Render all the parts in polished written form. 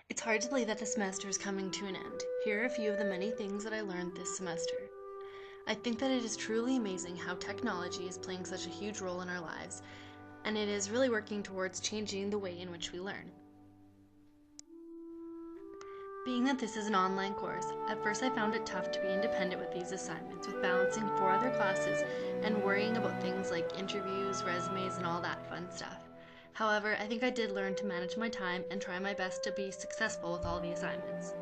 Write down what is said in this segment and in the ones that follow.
It's hard to believe that the semester is coming to an end. Here are a few of the many things that I learned this semester. I think that it is truly amazing how technology is playing such a huge role in our lives, and it is really working towards changing the way in which we learn. Being that this is an online course, at first I found it tough to be independent with these assignments, with balancing 4 other classes and worrying about things like interviews, resumes, and all that fun stuff. However, I think I did learn to manage my time and try my best to be successful with all the assignments.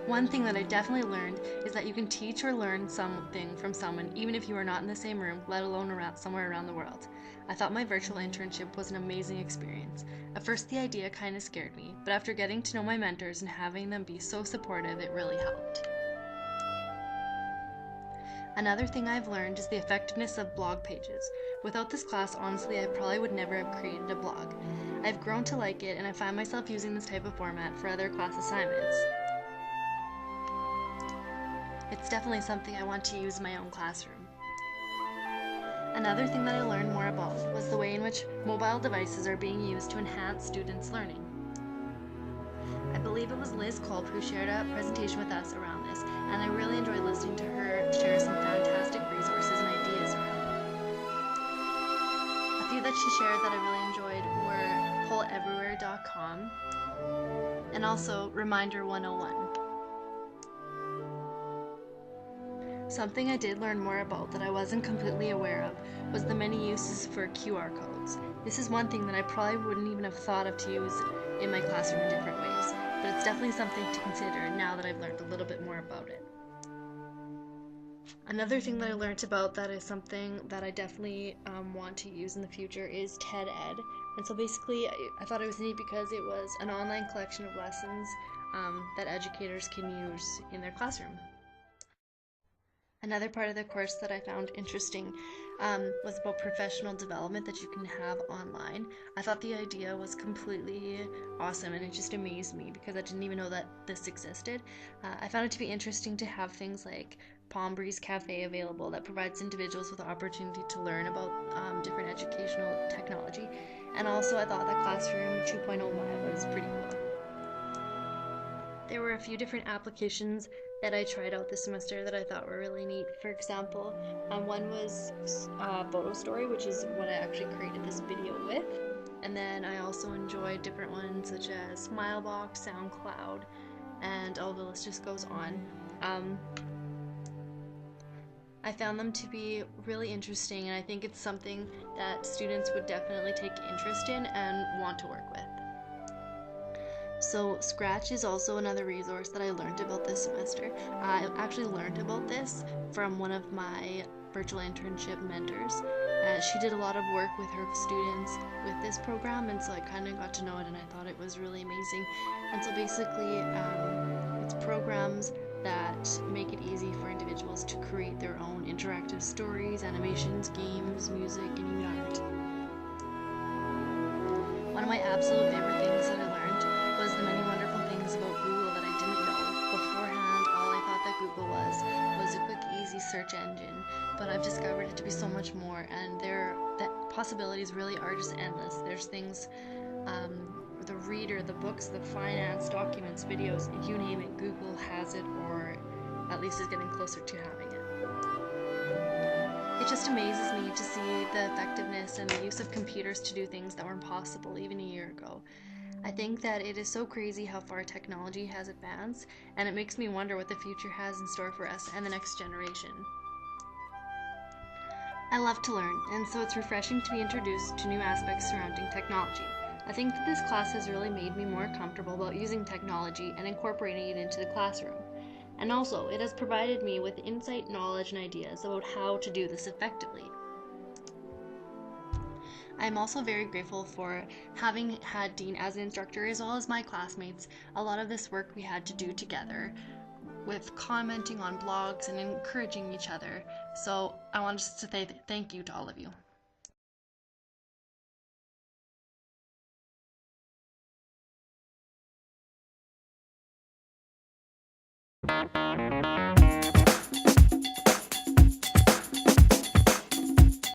One thing that I definitely learned is that you can teach or learn something from someone even if you are not in the same room, let alone somewhere around the world. I thought my virtual internship was an amazing experience. At first the idea kind of scared me, but after getting to know my mentors and having them be so supportive, it really helped. Another thing I've learned is the effectiveness of blog pages. Without this class, honestly, I probably would never have created a blog. I've grown to like it, and I find myself using this type of format for other class assignments. It's definitely something I want to use in my own classroom. Another thing that I learned more about was the way in which mobile devices are being used to enhance students' learning. I believe it was Liz Kolb who shared a presentation with us around this, and I really enjoyed listening to her share some fantastic resources and ideas around it. A few that she shared that I really enjoyed were polleverywhere.com and also Reminder 101. Something I did learn more about that I wasn't completely aware of was the many uses for QR codes. This is one thing that I probably wouldn't even have thought of to use in my classroom in different ways, but it's definitely something to consider now that I've learned a little bit more about it. Another thing that I learned about that is something that I definitely want to use in the future is TED Ed. And so basically I thought it was neat because it was an online collection of lessons that educators can use in their classroom. Another part of the course that I found interesting was about professional development that you can have online. I thought the idea was completely awesome, and it just amazed me because I didn't even know that this existed. I found it to be interesting to have things like Palm Breeze Cafe available that provides individuals with the opportunity to learn about different educational technology. And also I thought that Classroom 2.0 Live was pretty cool. There were a few different applications that I tried out this semester that I thought were really neat. For example, one was Photo Story, which is what I actually created this video with. And then I also enjoyed different ones such as Smilebox, SoundCloud, and the list just goes on. I found them to be really interesting, and I think it's something that students would definitely take interest in and want to work with. So Scratch is also another resource that I learned about this semester. I actually learned about this from one of my virtual internship mentors. She did a lot of work with her students with this program, and so I kind of got to know it, and I thought it was really amazing. And so basically it's programs that make it easy for individuals to create their own interactive stories, animations, games, music, and even art. One of my absolute favorite things that I learned was the many wonderful things about Google that I didn't know. Beforehand, all I thought that Google was a quick, easy search engine, but I've discovered it to be so much more, and the possibilities really are just endless. There's things, the reader, the books, the finance, documents, videos, you name it, Google has it, or at least is getting closer to having it. It just amazes me to see the effectiveness and the use of computers to do things that weren't possible even a year ago. I think that it is so crazy how far technology has advanced, and it makes me wonder what the future has in store for us and the next generation. I love to learn, and so it's refreshing to be introduced to new aspects surrounding technology. I think that this class has really made me more comfortable about using technology and incorporating it into the classroom. And also, it has provided me with insight, knowledge, and ideas about how to do this effectively. I am also very grateful for having had Dean as an instructor as well as my classmates. A lot of this work we had to do together with commenting on blogs and encouraging each other. So I wanted to say thank you to all of you.